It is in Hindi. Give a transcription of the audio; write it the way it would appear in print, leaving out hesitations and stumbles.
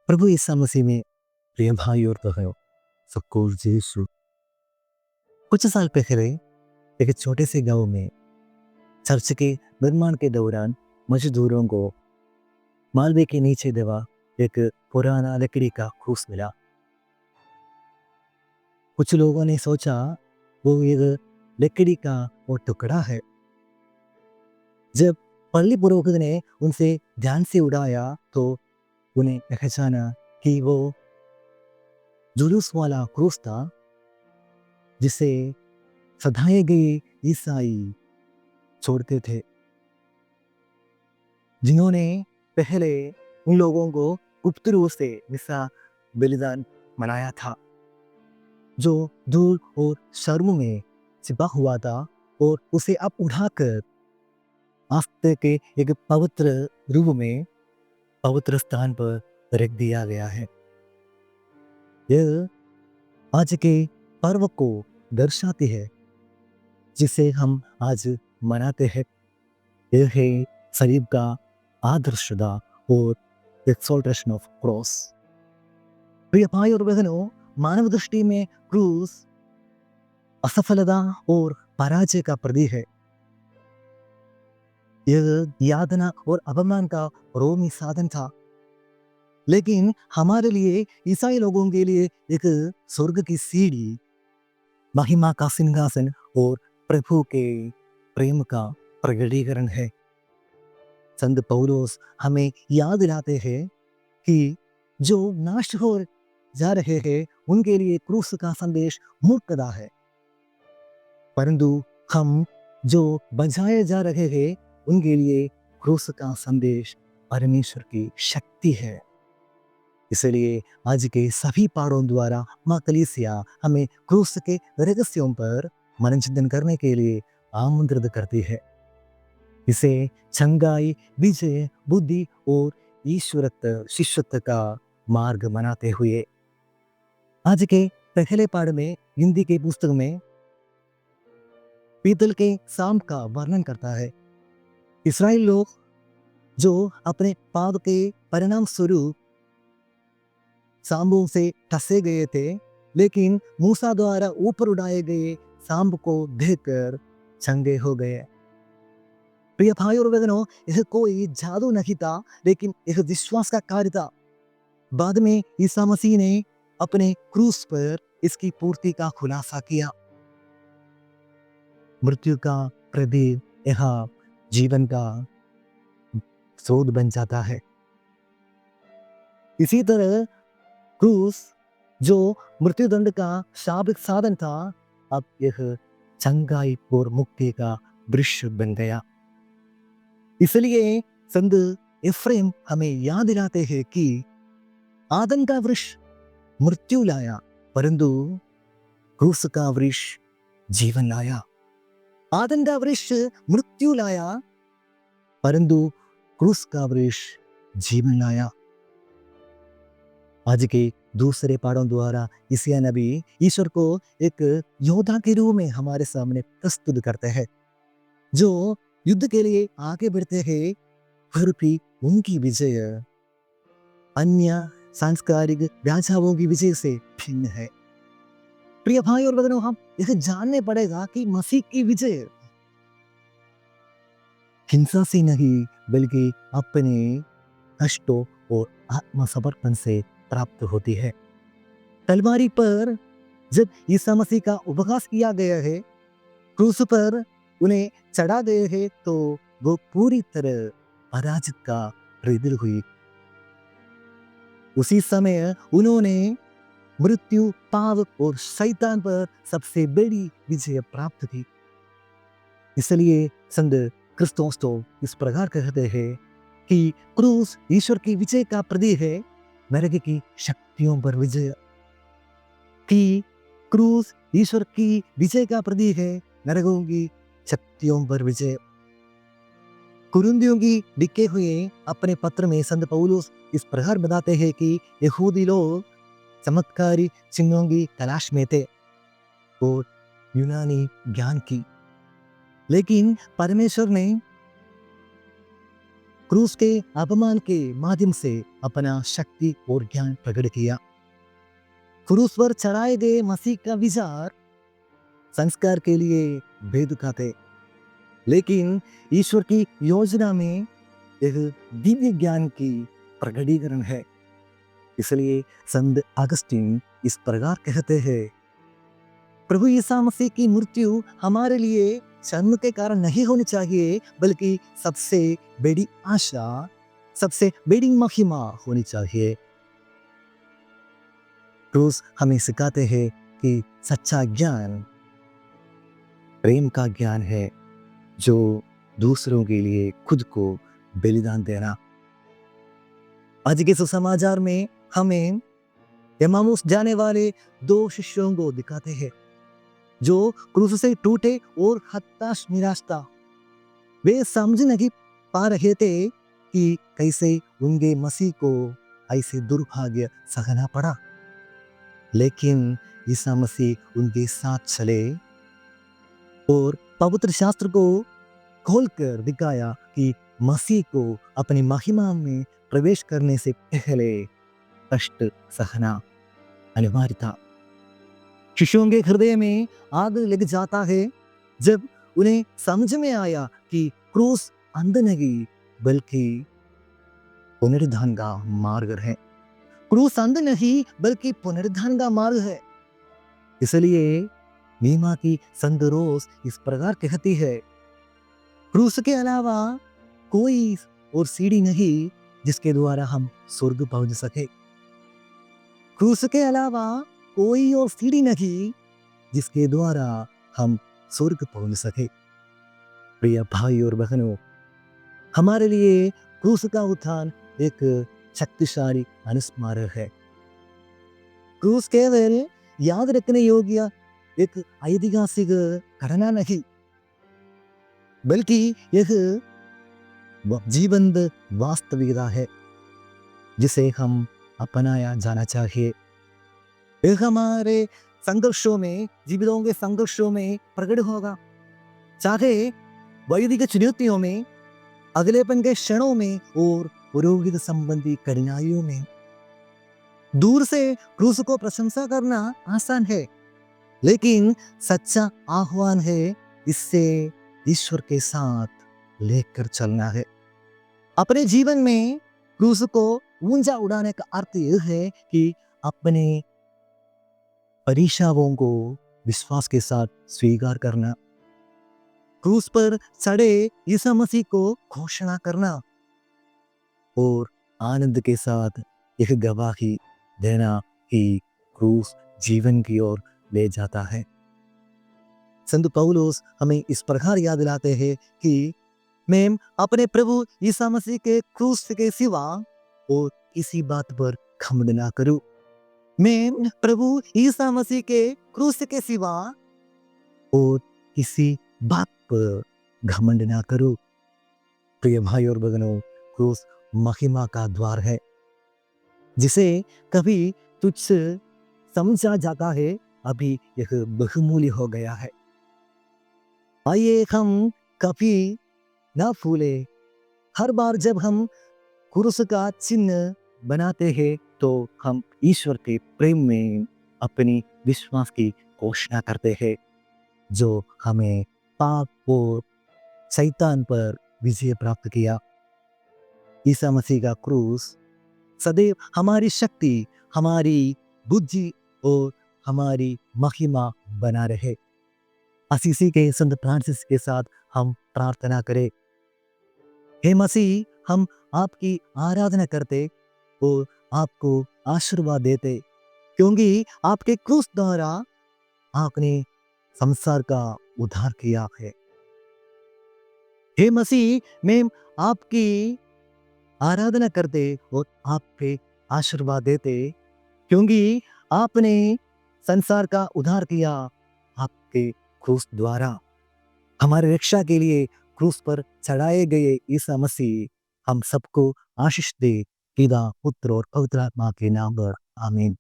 प्रभु ईसा मसीह में प्रिय भाई और बहनों, सबको यीशु। कुछ साल पहले एक छोटे से गांव में चर्च के निर्माण के दौरान मजदूरों को मालवे के नीचे दबा एक पुराना लकड़ी का क्रूस मिला। कुछ लोगों ने सोचा वो एक लकड़ी का वो टुकड़ा है। जब पल्ली पुरोहित ने उनसे ध्यान से उड़ाया तो उन्हें पहचाना कि वो जुलूस वाला क्रूस था जिसे सधाए गए ईसाई छोड़ते थे, जिन्होंने पहले उन लोगों को गुप्त रूप से मिसा बलिदान मनाया था, जो दूर और शर्म में छिपा हुआ था और उसे अब उठाकर आस्ते के एक पवित्र रूप में पवित्र स्थान पर रख दिया गया है। यह आज के पर्व को दर्शाती है जिसे हम आज मनाते हैं। यह है सलीब का आदर्शता और एक्सॉल्टेशन ऑफ क्रॉस। प्रिय भाई और बहनों, मानव दृष्टि में क्रूस असफलता और पराजय का प्रतीक है। यह यातना और अपमान का रोमी साधन था, लेकिन हमारे लिए, ईसाई लोगों के लिए, एक स्वर्ग की सीढ़ी, महिमा का सिंहासन और प्रभु के प्रेम का प्रकटीकरण है। संत पौलुस हमें याद दिलाते हैं कि जो नाश हो जा रहे हैं उनके लिए क्रूस का संदेश मूर्खता है, परंतु हम जो बचाए जा रहे हैं उनके लिए क्रूस का संदेश परमेश्वर की शक्ति है। इसलिए आज के सभी पाठों द्वारा मां कलीसिया हमें क्रूस के रहस्यों पर मनन चिंतन करने के लिए आमंत्रित करती है। इसे चंगाई, विजय, बुद्धि और ईश्वरत्व, शिष्यत्व का मार्ग बनाते हुए आज के पहले पाठ में हिंदी के पुस्तक में पीतल के सांप का वर्णन करता है। इस्राएल लोग जो अपने पाप के परिणाम स्वरूप सांपों से टसे गए थे, लेकिन मूसा द्वारा ऊपर उड़ाए गए सांप को देखकर चंगे हो गए। प्रिय भाई और बहनों, यह कोई जादू नहीं था, लेकिन यह विश्वास का कार्य था। बाद में ईसा मसीह ने अपने क्रूस पर इसकी पूर्ति का खुलासा किया। मृत्यु का प्रदीप यहाँ जीवन का स्रोत बन जाता है। इसी तरह क्रूस जो मृत्युदंड का शाब्दिक साधन था, अब यह चंगाई और मुक्ति का दृश्य बन गया। इसलिए संत एफ्रेम हमें याद दिलाते हैं कि आदम का वृक्ष मृत्यु लाया, परंतु क्रूस का वृक्ष जीवन लाया। आदम का वृक्ष मृत्यु लाया, परंतु क्रूस का वृक्ष जीवन लाया। आज के दूसरे पाठों द्वारा ईसाया नबी ईश्वर को एक योद्धा के रूप में हमारे सामने प्रस्तुत करते हैं, जो युद्ध के लिए आगे बढ़ते हैं, फिर भी उनकी विजय अन्य सांस्कृतिक व्याख्याओं की विजय से भिन्न है। प्रिय भाई और बहनों, हम यह जानने पड़ेगा कि मसीह की विजय हिंसा से नहीं, बल्कि अपने कष्टों और आत्मसमर्पण से प्राप्त होती है। तलवारी पर जब ईसा मसीह का उपहास किया गया है, क्रूस पर उन्हें चढ़ा गए हैं, तो वो पूरी तरह पराजित का प्रतीक हुई। उसी समय उन्होंने मृत्यु, पाप और शैतान पर सबसे बड़ी विजय प्राप्त की। इसलिए संत क्रिस्तोस्टोव इस प्रकार कहते हैं कि क्रूस ईश्वर की विजय का प्रतीक है, नरक की शक्तियों पर विजय। कि क्रूस ईश्वर की विजय का प्रतीक है, नरकों की शक्तियों पर विजय। कुरिन्थियों की लिखे हुए अपने पत्र में संत पौलुस इस प्रकार बताते हैं कि यहूदी लोग चमत्कारी चिन्हों की तलाश में थे और यूनानी ज्ञान की, लेकिन परमेश्वर ने क्रूस के अपमान के माध्यम से अपना शक्ति और ज्ञान प्रकट किया। क्रूस पर चढ़ाए गए मसीह का विचार संस्कार के लिए बेतुका थे, लेकिन ईश्वर की योजना में एक दिव्य ज्ञान की प्रकटीकरण है। इसलिए संत अगस्तीन इस प्रकार कहते हैं, प्रभु यीशु मसीह की मृत्यु हमारे लिए शर्म के कारण नहीं होनी चाहिए, बल्कि सबसे बड़ी आशा, सबसे बड़ी महिमा होनी चाहिए। क्रूस हमें सिखाते हैं कि सच्चा ज्ञान प्रेम का ज्ञान है, जो दूसरों के लिए खुद को बलिदान देना। आज के सुसमाचार में हमें एमाउस जाने वाले 2 शिष्यों को दिखाते हैं, जो क्रूस से टूटे और हताश निराश था। वे समझ नहीं पा रहे थे कि कैसे उनके मसीह को ऐसे दुर्भाग्य सहना पड़ा, लेकिन यीशु मसीह उनके साथ चले और पवित्र शास्त्र को खोलकर दिखाया कि मसीह को अपनी महिमा में प्रवेश करने से पहले कष्ट सहना अनिवार्य था। शिष्यों के हृदय में आग लग जाता है जब उन्हें समझ में आया कि क्रूस अंत नहीं, बल्कि पुनरुत्थान का मार्ग है। क्रूस अंत नहीं, बल्कि पुनरुत्थान का मार्ग है। इसलिए नीमा की संत रोज इस प्रकार कहती है, क्रूस के अलावा कोई और सीढ़ी नहीं जिसके द्वारा हम स्वर्ग पहुंच सके। क्रूस के अलावा कोई और सीढ़ी नहीं जिसके द्वारा हम स्वर्ग पहुंच सके। प्रिय भाई और बहनों, हमारे लिए क्रूस का उत्थान एक शक्तिशाली अनुस्मारक है। क्रूस केवल याद रखने योग्य एक ऐतिहासिक घटना नहीं, बल्कि यह जीवंत वास्तविकता है जिसे हम अपनाया जाना चाहिए। यह हमारे संघर्षों में, जीवितों के संघर्षों में प्रकट होगा, चाहे वैदिक चुनौतियों में, अगलेपन के क्षणों में और पुरोहित संबंधी कठिनाइयों में। दूर से क्रूस को प्रशंसा करना आसान है, लेकिन सच्चा आह्वान है इससे ईश्वर के साथ लेकर चलना है। अपने जीवन में क्रूस को ऊंचा उड़ाने का अर्थ यह है कि अपने परीक्षाओं को विश्वास के साथ स्वीकार करना, क्रूस पर चढ़े यीशु मसीह को घोषणा करना और आनंद के साथ एक गवाही देना कि क्रूस जीवन की ओर ले जाता है। संत पौलुस हमें इस प्रकार याद दिलाते हैं कि मैं अपने प्रभु यीशु मसीह के क्रूस के सिवा और किसी बात पर घमंड ना करूं। मैं प्रभु यीशु मसीह के क्रूस के सिवा और किसी बात पर घमंड ना करूं। प्रिय भाई और बहनों, क्रूस महिमा का द्वार है, जिसे कभी तुच्छ समझा जाता है, अभी यह बहुमूल्य हो गया है। आइए हम कभी ना भूले, हर बार जब हम क्रूस का चिन्ह बनाते हैं तो हम ईश्वर के प्रेम में अपनी विश्वास की घोषणा करते हैं, जो हमें पाप और शैतान पर विजय प्राप्त किया। यीशु मसीह का क्रूस सदैव हमारी शक्ति, हमारी बुद्धि और हमारी महिमा बना रहे। असीसी के संत फ्रांसिस के साथ हम प्रार्थना करें, हे मसीह, हम आपकी आराधना करते और आपको आशीर्वाद देते, क्योंकि आपके क्रूस द्वारा आपने संसार का उद्धार किया है। हे मसीह, मैं आपकी आराधना करते और आप पे आशीर्वाद देते, क्योंकि आपने संसार का उद्धार किया आपके क्रूस द्वारा। हमारे रक्षा के लिए क्रूस पर चढ़ाए गए यीशु मसीह हम सबको आशीष दे। पिता, पुत्र और पवित्र आत्मा के नाम पर आमीन।